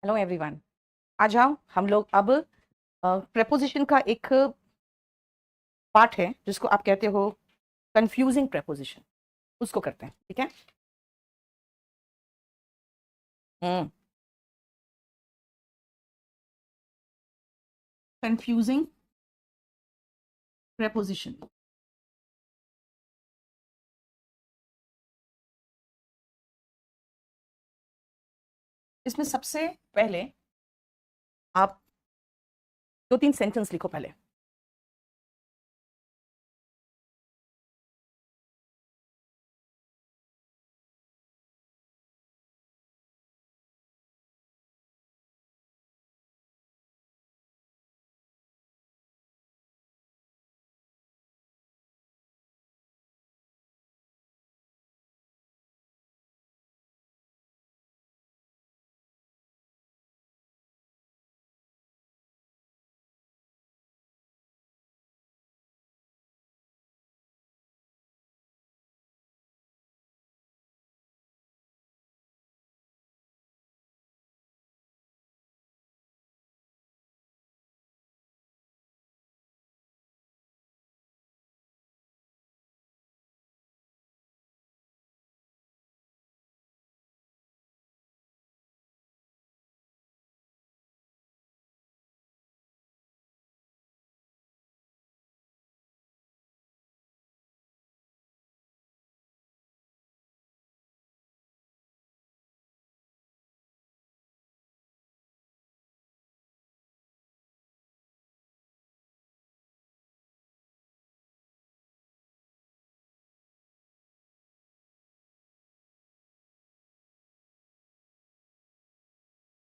Hello everyone. आ जाओ हम लोग अब प्रेपोजिशन का एक पार्ट है जिसको आप कहते हो कंफ्यूजिंग प्रेपोजिशन, उसको करते हैं। ठीक है। हम्म। Confusing preposition. इसमें सबसे पहले आप दो तीन सेंटेंस लिखो पहले।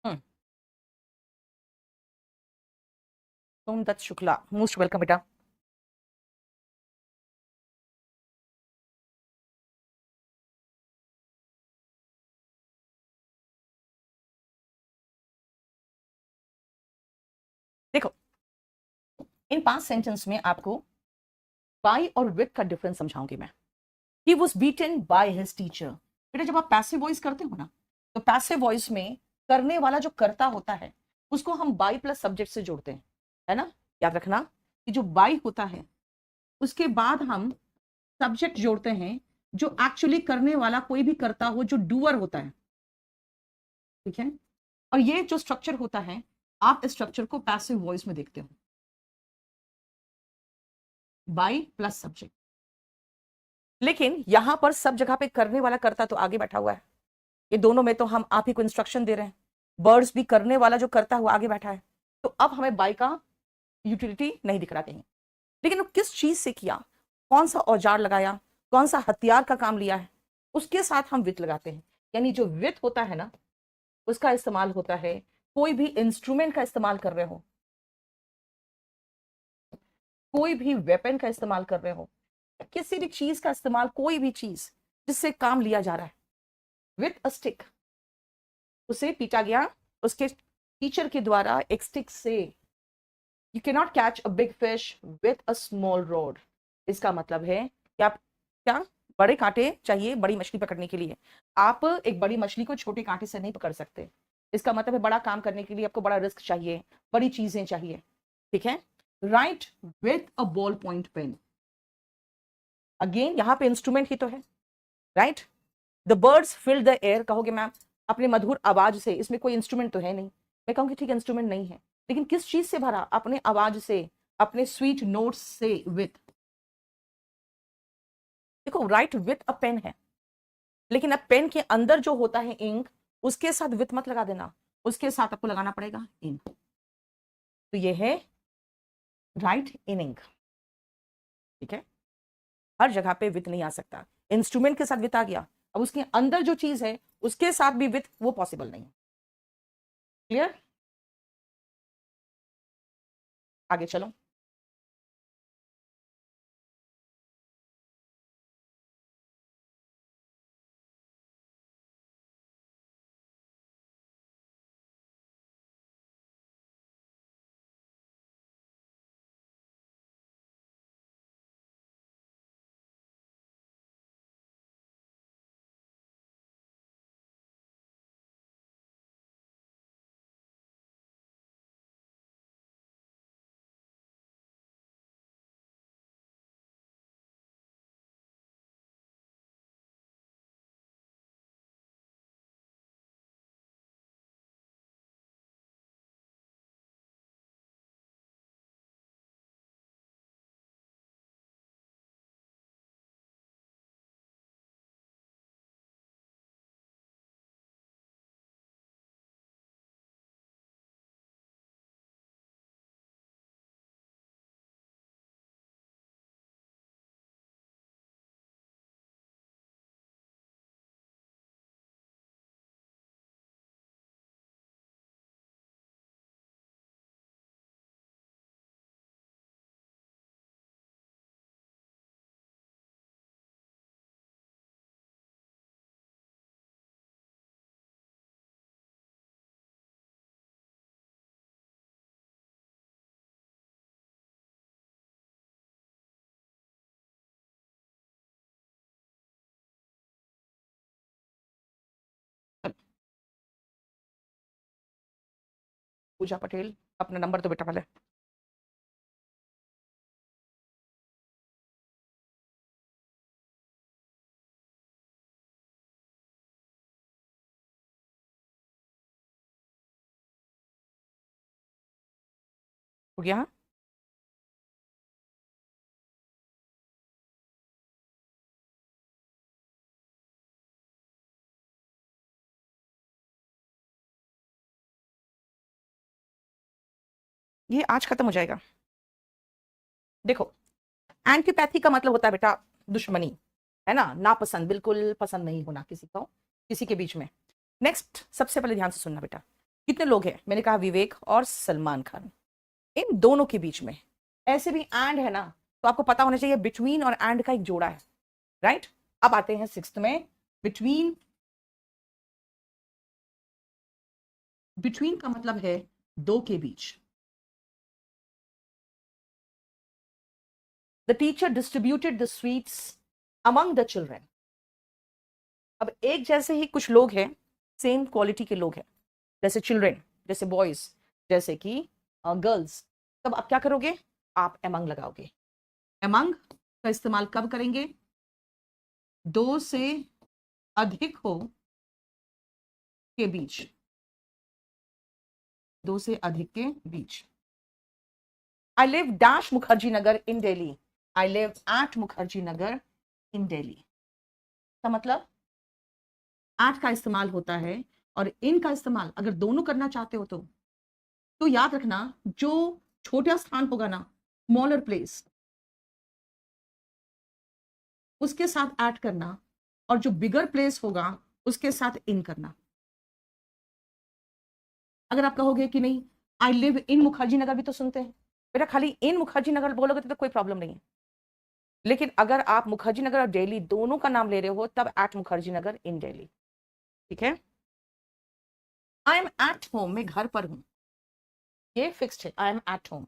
हम्म। सोमदत्त शुक्ला, मोस्ट वेलकम बेटा। देखो, इन 5 सेंटेंस में आपको बाय और विथ का डिफरेंस समझाऊंगी मैं। He was beaten by his teacher. बेटा, जब आप पैसिव वॉइस करते हो ना, तो पैसिव वॉइस में करने वाला जो करता होता है उसको हम बाय प्लस सब्जेक्ट से जोड़ते हैं, है ना। याद रखना कि जो बाय होता है उसके बाद हम सब्जेक्ट जोड़ते हैं जो एक्चुअली करने वाला कोई भी करता हो, जो डूअर होता है। ठीक है। और ये जो स्ट्रक्चर होता है, आप इस स्ट्रक्चर को पैसिव वॉइस में देखते हो, बाय प्लस सब्जेक्ट। लेकिन यहां पर सब जगह पे करने वाला करता तो आगे बैठा हुआ है। ये दोनों में तो हम आप ही को इंस्ट्रक्शन दे रहे हैं। बर्ड्स भी करने वाला जो करता हुआ आगे बैठा है, तो अब हमें बाय का यूटिलिटी नहीं दिख रहा कहीं। लेकिन वो किस चीज से किया, कौन सा औजार लगाया, कौन सा हथियार का काम लिया है, उसके साथ हम विथ लगाते हैं। यानी जो विथ होता है ना, उसका इस्तेमाल होता है कोई भी इंस्ट्रूमेंट का इस्तेमाल कर रहे हो, कोई भी वेपन का इस्तेमाल कर रहे हो, किसी भी चीज का इस्तेमाल, कोई भी चीज जिससे काम लिया जा रहा है। विथ अ स्टिक, उसे पीटा गया उसके टीचर के द्वारा एक स्टिक से। You can not catch a big fish with a small road. इसका मतलब है कि आप क्या, बड़े कांटे चाहिए बड़ी मछली पकड़ने के लिए। आप एक बड़ी मछली को छोटे कांटे से नहीं पकड़ सकते। इसका मतलब है बड़ा काम करने के लिए आपको बड़ा रिस्क चाहिए, बड़ी चीजें चाहिए। ठीक है। Write with a ball point pen. Again यहां पे इंस्ट्रूमेंट ही तो है, right. The birds fill the air, कहोगे मैम अपने मधुर आवाज से, इसमें कोई इंस्ट्रूमेंट तो है नहीं। मैं कहूंगी ठीक है, इंस्ट्रूमेंट नहीं है, लेकिन किस चीज से भरा, अपने आवाज से, अपने स्वीट नोट्स से, विथ। देखो, राइट विथ अ पेन है, लेकिन अब पेन के अंदर जो होता है इंक, उसके साथ विथ मत लगा देना, उसके साथ आपको लगाना पड़ेगा इन। तो ये है राइट इन इंक। ठीक है। हर जगह पे विथ नहीं आ सकता। इंस्ट्रूमेंट के साथ विथ आ गया, अब उसके अंदर जो चीज है उसके साथ भी विथ, वो पॉसिबल नहीं। क्लियर। आगे चलो। पूजा पटेल, अपना नंबर तो बेटा पहले। हो गया? ये आज खत्म हो जाएगा। देखो, एंटीपैथी का मतलब होता है बेटा दुश्मनी, है ना, नापसंद, बिल्कुल पसंद नहीं होना किसी को, किसी के बीच में। नेक्स्ट, सबसे पहले ध्यान से सुनना बेटा, कितने लोग हैं? मैंने कहा विवेक और सलमान खान, इन दोनों के बीच में ऐसे भी एंड है ना, तो आपको पता होना चाहिए बिटवीन और एंड का एक जोड़ा है, राइट? अब आते हैं सिक्स्थ में, बिटवीन। बिटवीन का मतलब है दो के बीच। The teacher distributed the sweets among the children. अब एक जैसे ही कुछ लोग हैं, सेम क्वालिटी के लोग हैं, जैसे चिल्ड्रेन, जैसे बॉयज, जैसे कि गर्ल्स, तब आप क्या करोगे? आप एमंग लगाओगे। एमंग का इस्तेमाल कब करेंगे? दो से अधिक हो के बीच, दो से अधिक के बीच। I live dash Mukherjee Nagar in Delhi, I live at Mukherjee Nagar in Delhi. का मतलब एट का इस्तेमाल होता है, और इन का इस्तेमाल अगर दोनों करना चाहते हो तो याद रखना, जो छोटा स्थान होगा ना, स्मॉलर प्लेस, उसके साथ ऐड करना, और जो बिगर प्लेस होगा उसके साथ इन करना। अगर आप कहोगे कि नहीं, I live in Mukherjee Nagar भी तो सुनते हैं बेटा, खाली इन मुखर्जी नगर बोलोगे तो कोई प्रॉब्लम नहीं है। लेकिन अगर आप मुखर्जी नगर और दिल्ली दोनों का नाम ले रहे हो, तब एट मुखर्जी नगर इन दिल्ली, ठीक है? आई एम एट होम, मैं घर पर हूं, ये फिक्स्ड है, आई एम एट होम।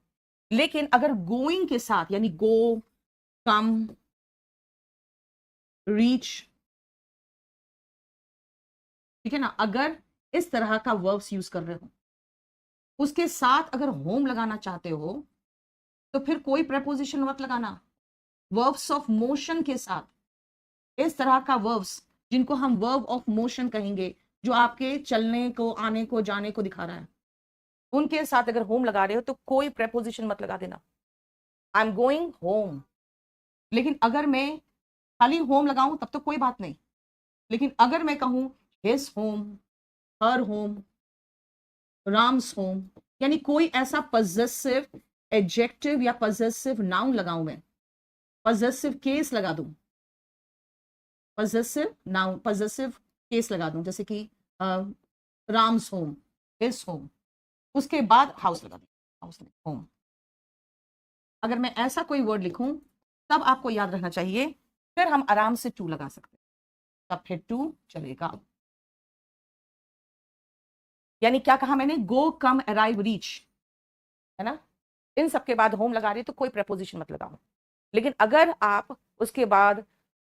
लेकिन अगर गोइंग के साथ, यानी गो, कम, रीच, ठीक है ना, अगर इस तरह का वर्ब्स यूज कर रहे हो, उसके साथ अगर होम लगाना चाहते हो, तो फिर कोई प्रपोजिशन मत लगाना। वर्ब्स ऑफ मोशन के साथ, इस तरह का वर्ब्स जिनको हम वर्ब ऑफ मोशन कहेंगे, जो आपके चलने को, आने को, जाने को दिखा रहा है, उनके साथ अगर होम लगा रहे हो तो कोई प्रपोजिशन मत लगा देना। I am going home. लेकिन अगर मैं खाली होम लगाऊं तब तो कोई बात नहीं। लेकिन अगर मैं कहूं हिज होम, हर होम, राम्स होम, यानी कोई ऐसा पजेसिव एडजेक्टिव या पजेसिव नाउन लगाऊं, मैं पजेसिव केस लगा दूं, पजेसिव नाउन, पजेसिव केस लगा दूं, जैसे कि राम्स होम, हिज होम, उसके बाद हाउस लगा दूं, हाउस नहीं, होम। अगर मैं ऐसा कोई वर्ड लिखूं, तब आपको याद रखना चाहिए, फिर हम आराम से टू लगा सकते हैं, तब फिर टू चलेगा। यानी क्या कहा मैंने? गो, कम, अराइव, रीच, है ना? इन सब के बाद होम लगा रहे तो कोई प्रपोजिशन मत लगाओ। लेकिन अगर आप उसके बाद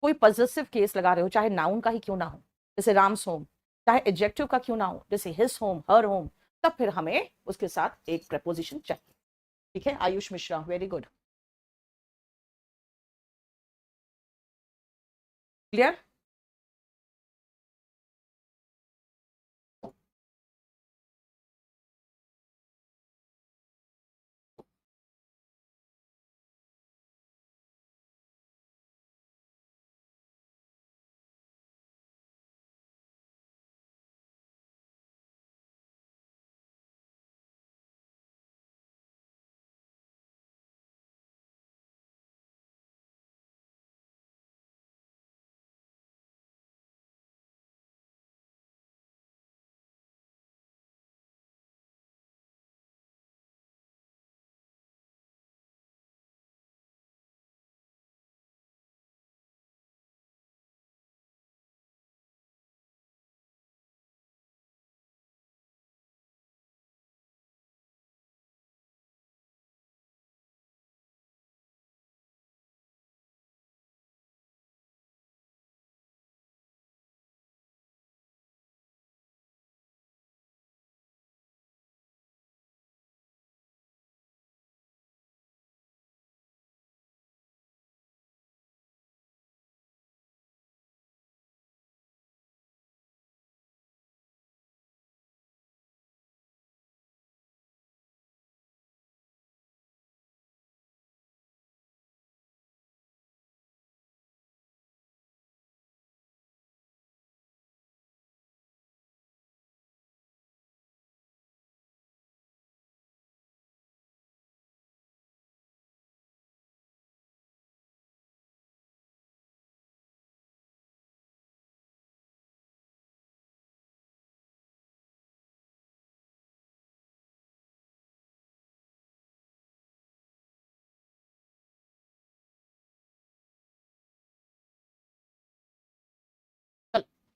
कोई पॉजिटिव केस लगा रहे हो, चाहे नाउन का ही क्यों ना हो, जैसे राम्स होम, चाहे एडजेक्टिव का क्यों ना हो, जैसे हिज होम, हर होम, तब फिर हमें उसके साथ एक प्रपोजिशन चाहिए। ठीक है Ayush Mishra, very good. Clear?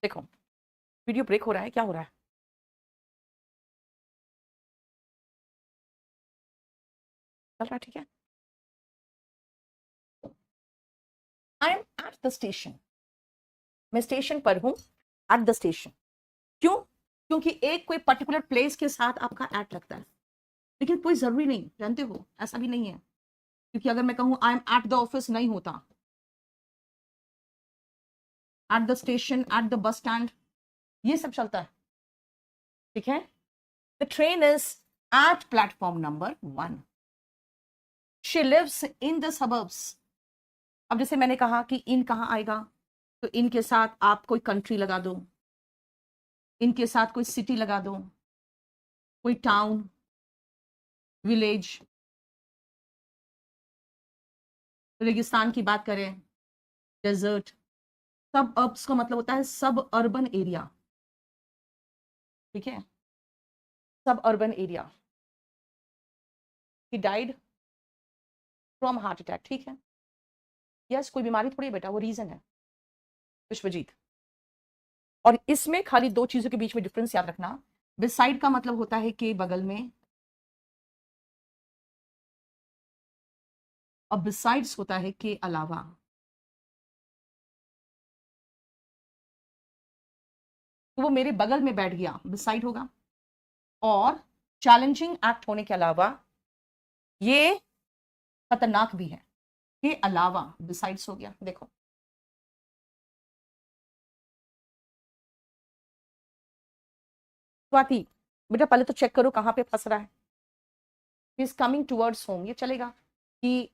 देखो वीडियो ब्रेक हो रहा है, क्या हो रहा है? चल रहा है, ठीक है। आई एम एट द स्टेशन, मैं स्टेशन पर हूं, एट द स्टेशन। क्यों? क्योंकि एक कोई पर्टिकुलर प्लेस के साथ आपका एट लगता है, लेकिन कोई जरूरी नहीं, जानते हो, ऐसा भी नहीं है। क्योंकि अगर मैं कहूं I am at the office, नहीं होता। At the station, at the bus stand, ये सब चलता है, ठीक है। The train is at platform number 1। She lives in the suburbs. अब जैसे मैंने कहा कि इन कहाँ आएगा, तो इनके साथ आप कोई कंट्री लगा दो, इनके साथ कोई सिटी लगा दो, कोई टाउन, विलेज। रेगिस्तान की बात करें, डेजर्ट। सब अर्ब्स का मतलब होता है सब अर्बन एरिया, ठीक है, सब urban area. He died from heart attack, ठीक है। यस, कोई बीमारी थोड़ी है बेटा, वो रीजन है। विश्वजीत। और इसमें खाली दो चीजों के बीच में डिफरेंस याद रखना। बिसाइड का मतलब होता है कि बगल में, और बिसाइड्स होता है के अलावा। तो वो मेरे बगल में बैठ गया, बिसाइड होगा। और चैलेंजिंग एक्ट होने के अलावा ये खतरनाक भी है, के अलावा बिसाइड्स हो गया। देखो स्वाति, बेटा पहले तो चेक करो कहां पे फंस रहा है। इज कमिंग टुवर्ड्स होम, ये चलेगा कि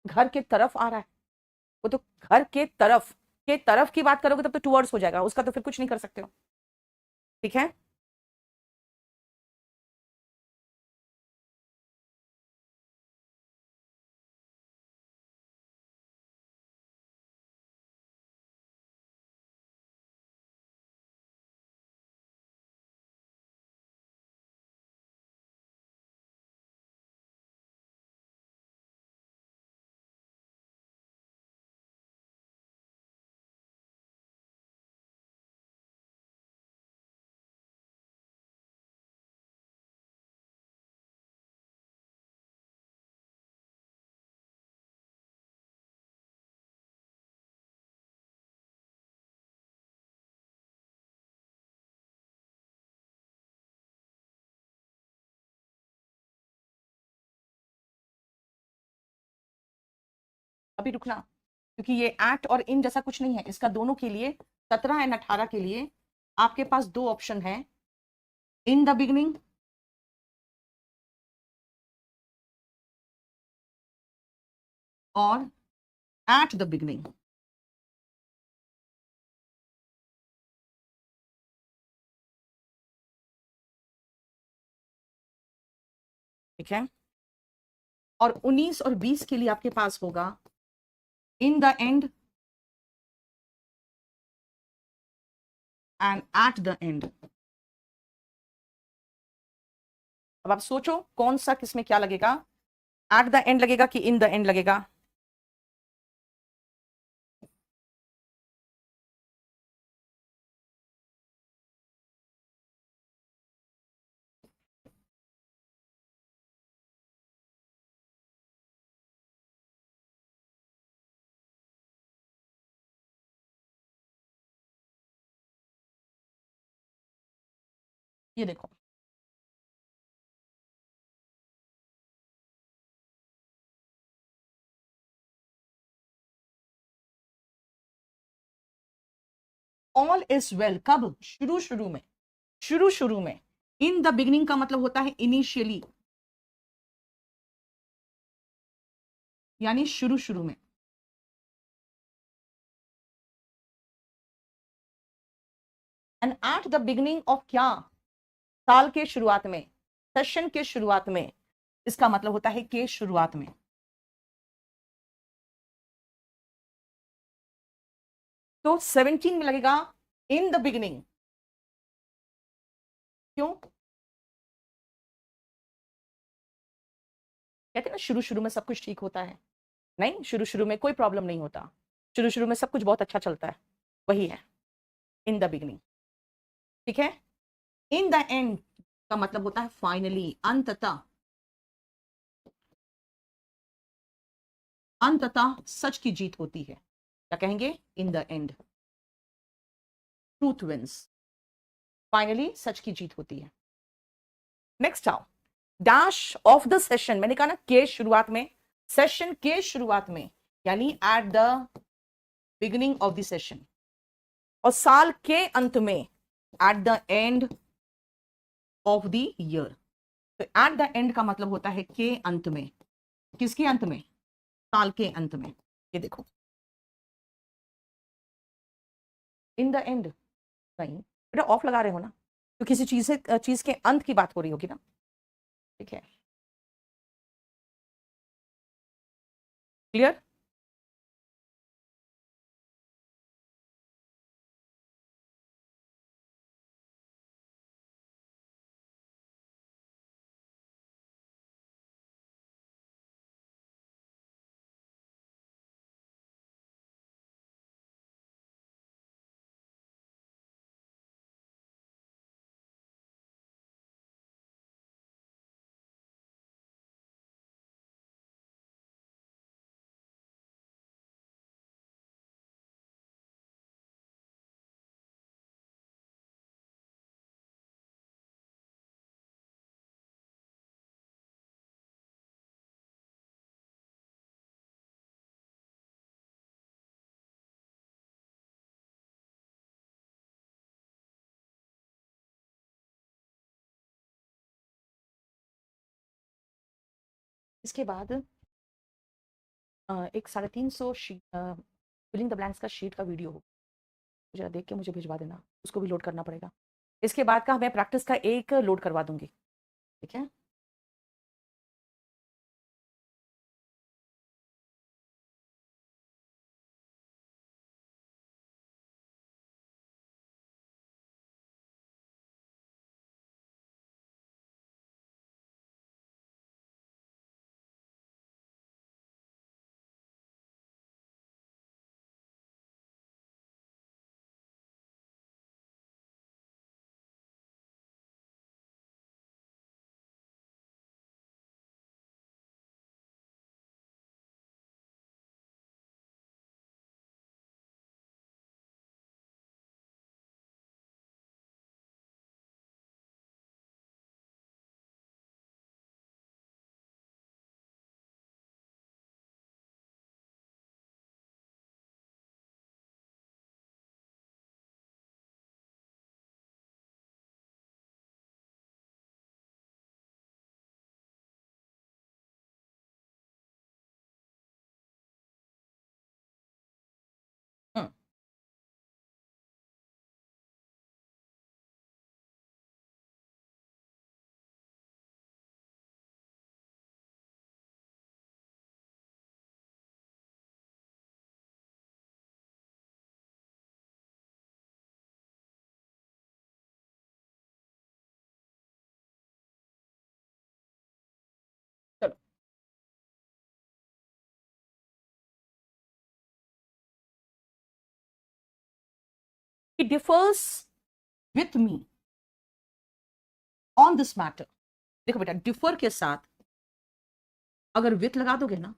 घर के तरफ आ रहा है? वो तो घर के तरफ की बात करोगे तब तो टुवर्ड्स हो जाएगा, उसका तो फिर कुछ नहीं कर सकते हो, ठीक है। अभी रुकना, क्योंकि ये एट और इन जैसा कुछ नहीं है, इसका दोनों के लिए 17 एंड 18 के लिए आपके पास दो ऑप्शन है, इन द बिगनिंग और एट द बिगनिंग। ठीक है। और 19 और 20 के लिए आपके पास होगा इन the and and at the end. अब आप सोचो कौन सा किसमें क्या लगेगा, एट द एंड लगेगा कि इन द एंड लगेगा? ये देखो, ऑल इज वेल कब? शुरू शुरू में, शुरू शुरू में। इन द बिगिनिंग का मतलब होता है इनिशियली, यानी शुरू शुरू में। And at the beginning of क्या? साल के शुरुआत में, सेशन के शुरुआत में, इसका मतलब होता है के शुरुआत में। तो 17 में लगेगा इन द बिगिनिंग। क्यों? कहते हैं ना शुरू शुरू में सब कुछ ठीक होता है, नहीं, शुरू शुरू में कोई प्रॉब्लम नहीं होता, शुरू शुरू में सब कुछ बहुत अच्छा चलता है, वही है। इन द बिगिनिंग, ठीक है। इन द एंड का मतलब होता है फाइनली, अंततः। अंततः सच की जीत होती है, क्या कहेंगे? In the end truth wins, finally सच की जीत होती है। नेक्स्ट आओ, डैश ऑफ द सेशन, मैंने कहा ना के शुरुआत में, सेशन के शुरुआत में, यानी at the beginning of the session, और साल के अंत में, at the end of the year. तो एट द एंड का मतलब होता है के अंत में, किसके अंत में? साल के अंत में। ये देखो, इन द एंड, नहीं बेटा ऑफ लगा रहे हो ना, तो किसी चीज के अंत की बात हो रही होगी ना, ठीक है, क्लियर। इसके बाद एक 350 शीट फिलिंग द ब्लैंक्स का शीट का वीडियो हो, जरा देख के मुझे भिजवा देना, उसको भी लोड करना पड़ेगा। इसके बाद का मैं प्रैक्टिस का एक लोड करवा दूंगी, ठीक है। चलो, it differs with me on this matter. देखो बेटा, डिफर के साथ अगर विथ लगा दोगे ना,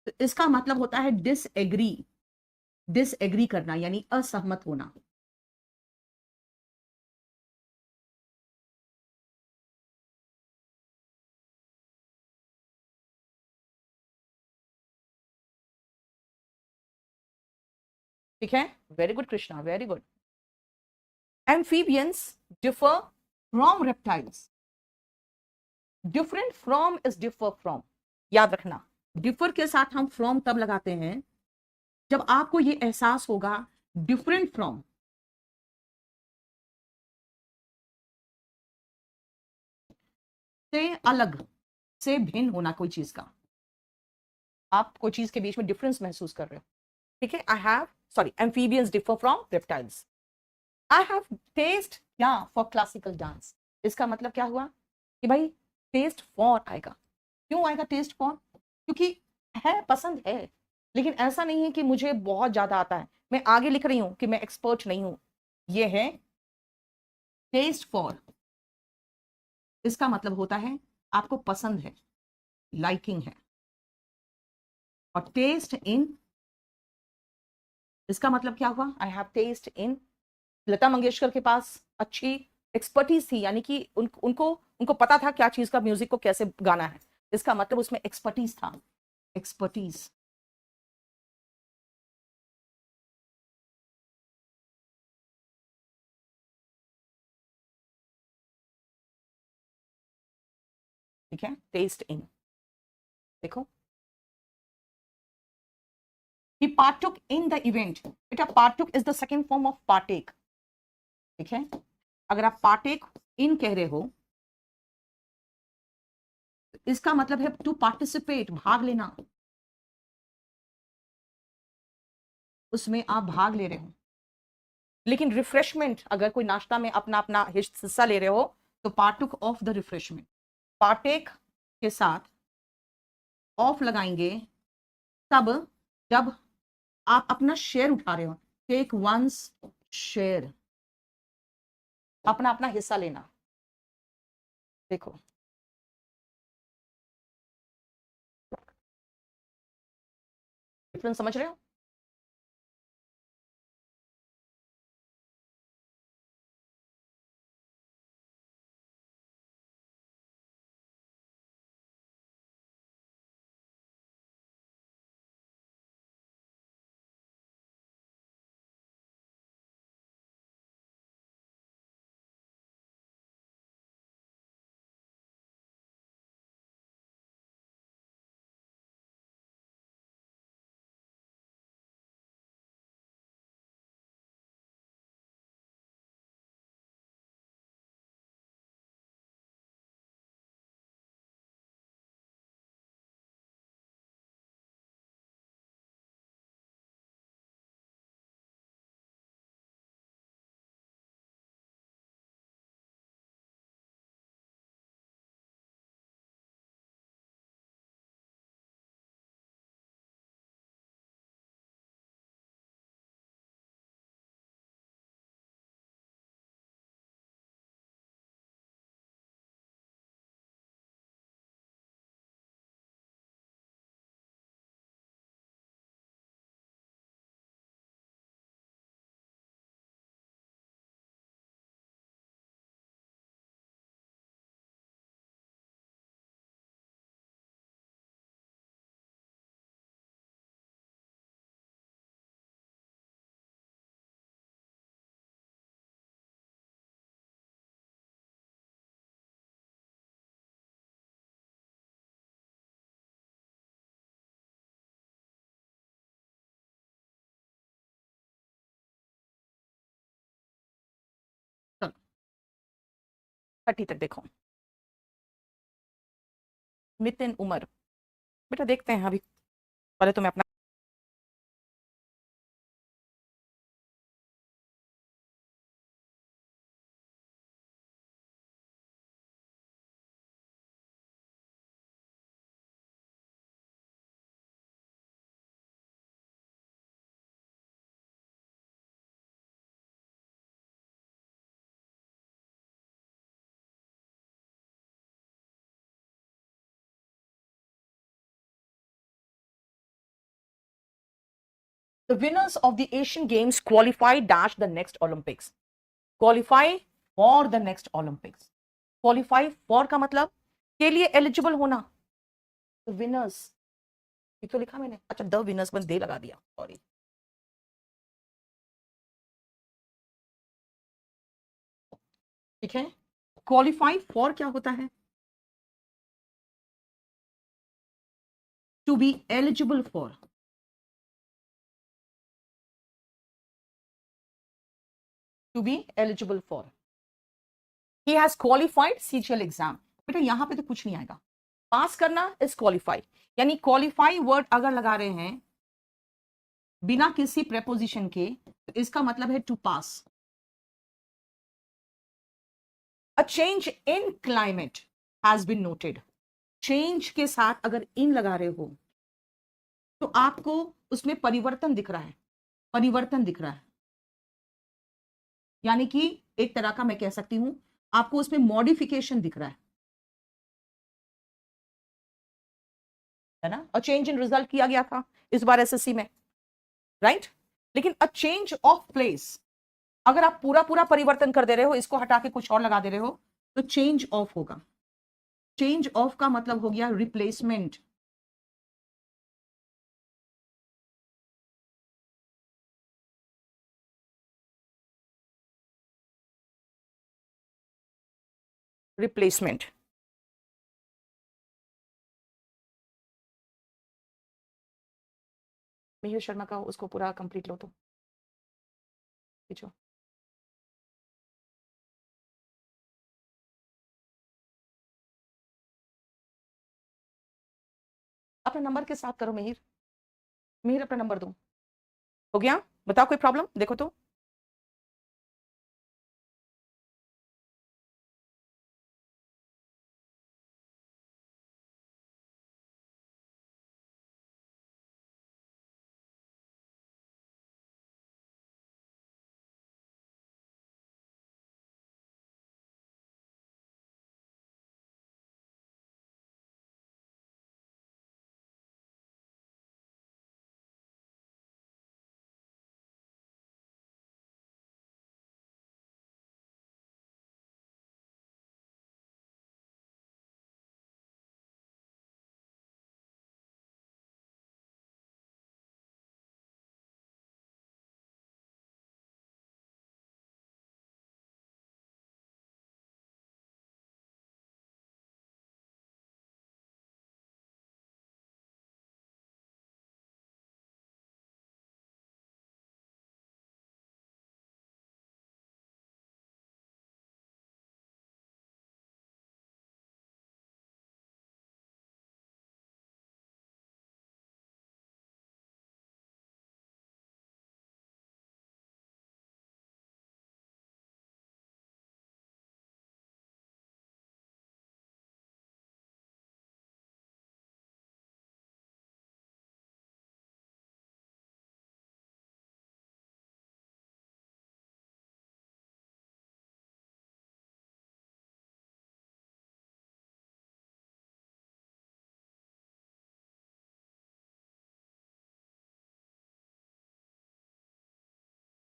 तो इसका मतलब होता है डिसएग्री, डिसएग्री करना यानी असहमत होना। ठीक है, very good Krishna, very good. Amphibians differ from reptiles, different from is differ from, याद रखना। डिफर के साथ हम फ्रॉम तब लगाते हैं जब आपको ये एहसास होगा डिफरेंट फ्रॉम, से अलग, से भिन्न होना कोई चीज का, आप कोई चीज के बीच में डिफरेंस महसूस कर रहे हो, ठीक है। I have, sorry, amphibians differ from reptiles. I have taste या फॉर क्लासिकल डांस, इसका मतलब क्या हुआ कि भाई टेस्ट फॉर आएगा। क्यों आएगा टेस्ट फॉर? क्योंकि है, पसंद है, लेकिन ऐसा नहीं है कि मुझे बहुत ज्यादा आता है। मैं आगे लिख रही हूं कि मैं एक्सपर्ट नहीं हूं, ये है टेस्ट फॉर, इसका मतलब होता है आपको पसंद है, लाइकिंग है। और टेस्ट इन, इसका मतलब क्या हुआ? आई हैव टेस्ट इन। लता मंगेशकर के पास अच्छी एक्सपर्टीज थी, यानी कि उनको उनको पता था क्या चीज का म्यूजिक को कैसे गाना है, इसका मतलब उसमें एक्सपर्टीज था, एक्सपर्टीज। ठीक है, टेस्ट इन। देखो, he partook in the event, बेटा partook is the second form of partake। ठीक है, अगर आप partake in कह रहे हो, इसका मतलब है टू पार्टिसिपेट, भाग लेना, उसमें आप भाग ले रहे हो। लेकिन रिफ्रेशमेंट, अगर कोई नाश्ता में अपना अपना हिस्सा ले रहे हो, तो पार्टुक ऑफ द रिफ्रेशमेंट। पार्टेक के साथ ऑफ लगाएंगे तब जब आप अपना शेयर उठा रहे हो। टेक वंस शेयर, अपना अपना हिस्सा लेना। देखो, डिफरेंस समझ रहे हो? चलो 30 तक देखो। नितिन उमर, बेटा देखते हैं अभी, पहले तो मैं अपना The winners of the Asian Games qualify dash the next Olympics. Qualify for the next Olympics. Qualify for का मतलब के लिए एलिजिबल होना। तो विनर्स, ये तो लिखा मैंने, अच्छा द विनर्स बस दे लगा दिया, सॉरी। ठीक है, क्वालिफाई फॉर क्या होता है? To be eligible for, to be eligible for. He has qualified CGL exam. बेटा यहां पे तो कुछ नहीं आएगा, पास करना इज क्वालिफाई, यानी क्वालिफाई वर्ड अगर लगा रहे हैं बिना किसी प्रेपोजिशन के, तो इसका मतलब है to pass. A change in climate has been noted. Change के साथ अगर इन लगा रहे हो तो आपको उसमें परिवर्तन दिख रहा है, परिवर्तन दिख रहा है। यानी कि एक तरह का मैं कह सकती हूं आपको उसमें मॉडिफिकेशन दिख रहा है ना, और चेंज इन रिजल्ट किया गया था इस बार एसएससी में, राइट। लेकिन अ चेंज ऑफ प्लेस, अगर आप पूरा पूरा परिवर्तन कर दे रहे हो, इसको हटा के कुछ और लगा दे रहे हो, तो चेंज ऑफ होगा। चेंज ऑफ का मतलब हो गया रिप्लेसमेंट। रिप्लेसमेंट। मिहिर शर्मा का उसको पूरा कंप्लीट लो तो खींचो। अपना नंबर के साथ करो मिहिर। मिहिर अपना नंबर दो। हो गया? बताओ कोई प्रॉब्लम, देखो तो।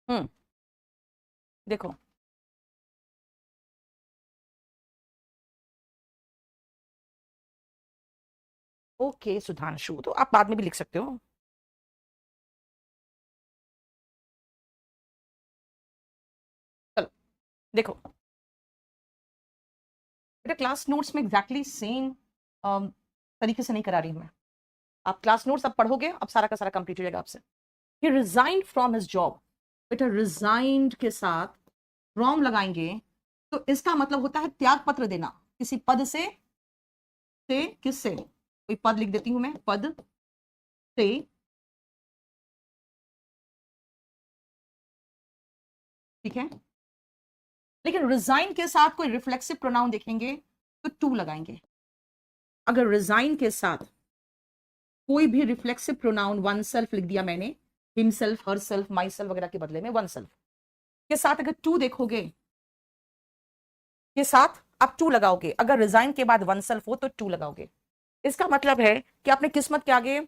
हम्म। देखो, ओके सुधांशु, तो आप बाद में भी लिख सकते हो। चलो देखो बेटा, क्लास नोट्स में एग्जैक्टली सेम तरीके से नहीं करा रही हूं मैं। आप क्लास नोट्स अब पढ़ोगे, अब सारा का सारा कंप्लीट हो जाएगा आपसे। ही रिजाइंड फ्रॉम हिज जॉब। बेटा रिजाइंड के साथ फ्रॉम लगाएंगे तो इसका मतलब होता है त्याग पत्र देना किसी पद से किससे, कोई पद लिख देती हूं मैं, पद से, ठीक है। लेकिन रिजाइन के साथ कोई रिफ्लेक्सिव प्रोनाउन देखेंगे तो टू लगाएंगे। अगर रिजाइन के साथ कोई भी रिफ्लेक्सिव प्रोनाउन वन सेल्फ लिख दिया मैंने, himself, her self, my self वगैरह के बदले में वन सेल्फ के साथ अगर टू देखोगे, के साथ आप टू लगाओगे, अगर रिजाइन के बाद वन सेल्फ हो तो टू लगाओगे। इसका मतलब है कि आपने किस्मत के आगे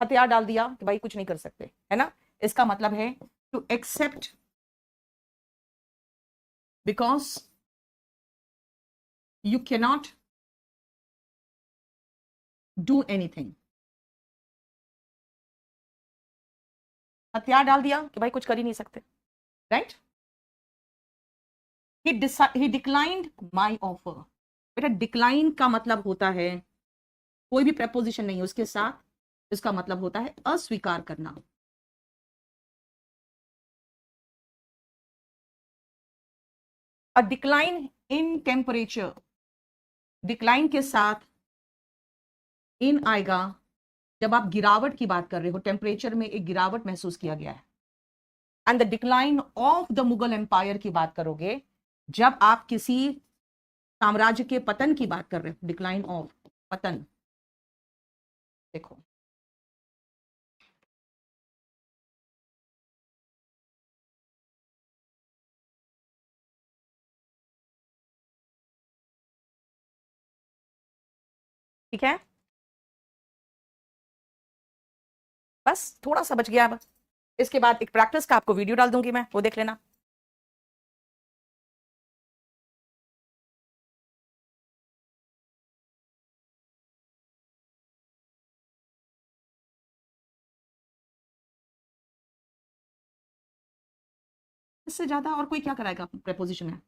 हथियार डाल दिया कि भाई कुछ नहीं कर सकते, है ना। इसका मतलब है to accept because you cannot do anything. हथियार डाल दिया कि भाई कुछ कर ही नहीं सकते, राइट। ही डिक्लाइंड माई ऑफर। बेटा डिक्लाइन का मतलब होता है कोई भी प्रपोजिशन नहीं है उसके साथ, इसका मतलब होता है अस्वीकार करना। A decline in temperature, decline के साथ इन आएगा जब आप गिरावट की बात कर रहे हो, टेम्परेचर में एक गिरावट महसूस किया गया है। And the decline of the Mughal empire की बात करोगे जब आप किसी साम्राज्य के पतन की बात कर रहे हो, डिक्लाइन ऑफ, पतन। देखो ठीक है, बस थोड़ा सा बच गया अब। इसके बाद एक प्रैक्टिस का आपको वीडियो डाल दूंगी मैं, वो देख लेना। इससे ज्यादा और कोई क्या कराएगा प्रेपोजिशन में?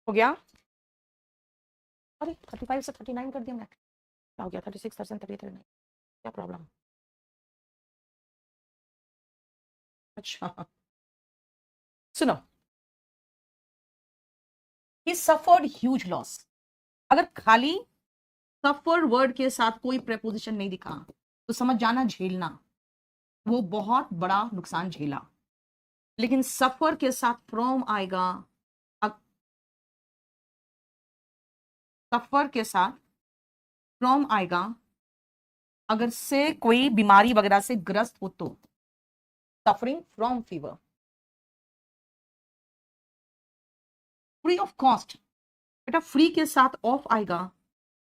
हो गया? अरे 35 से 39 कर दिया मैं, क्या हो गया? 36, 37, 33, क्या प्रॉब्लम? अच्छा, सुनो, he suffered huge loss। अगर खाली सफर वर्ड के साथ कोई प्रेपोजिशन नहीं दिखा तो समझ जाना झेलना, वो बहुत बड़ा नुकसान झेला। लेकिन सफर के साथ फ्रॉम आएगा, सफर के साथ फ्रॉम आएगा, अगर से कोई बीमारी वगैरह से ग्रस्त हो तो suffering from fever. Free of cost, बेटा फ्री के साथ ऑफ आएगा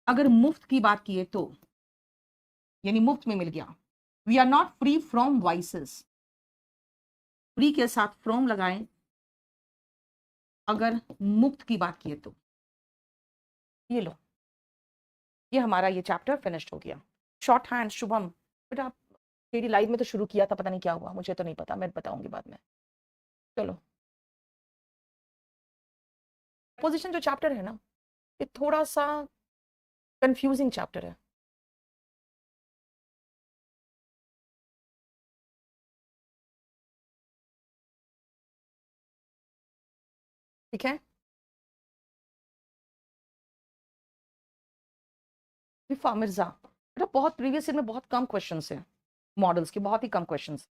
अगर मुफ्त की बात किए तो, यानी मुफ्त में मिल गया। We are not free from vices, free के साथ फ्रॉम लगाएं अगर मुफ्त की बात किए तो। ये लो, ये हमारा ये चैप्टर फिनिश्ड हो गया। शॉर्ट हैंड शुभम, बेटा तेरी लाइव में तो शुरू किया था, पता नहीं क्या हुआ, मुझे तो नहीं पता, मैं बताऊंगी बाद में। चलो, पोजीशन जो चैप्टर है ना, ये थोड़ा सा कंफ्यूजिंग चैप्टर है। ठीक है, रिफा मिर्जा, बेटा बहुत प्रीवियस ईयर में बहुत कम क्वेश्चंस हैं, मॉडल्स के बहुत ही कम क्वेश्चंस।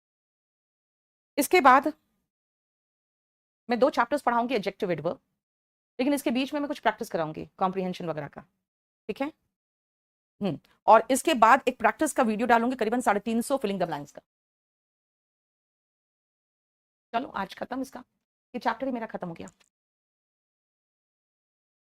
इसके बाद मैं 2 चैप्टर्स पढ़ाऊंगी एडजेक्टिव एडवर्ब, लेकिन इसके बीच में मैं कुछ प्रैक्टिस कराऊंगी कॉम्प्रिहेंशन वगैरह का। ठीक है, और इसके बाद एक प्रैक्टिस का वीडियो डालूंगी करीबन 350 फिलिंग द ब्लैंक्स का। चलो आज खत्म इसका, ये चैप्टर ही मेरा खत्म हो गया।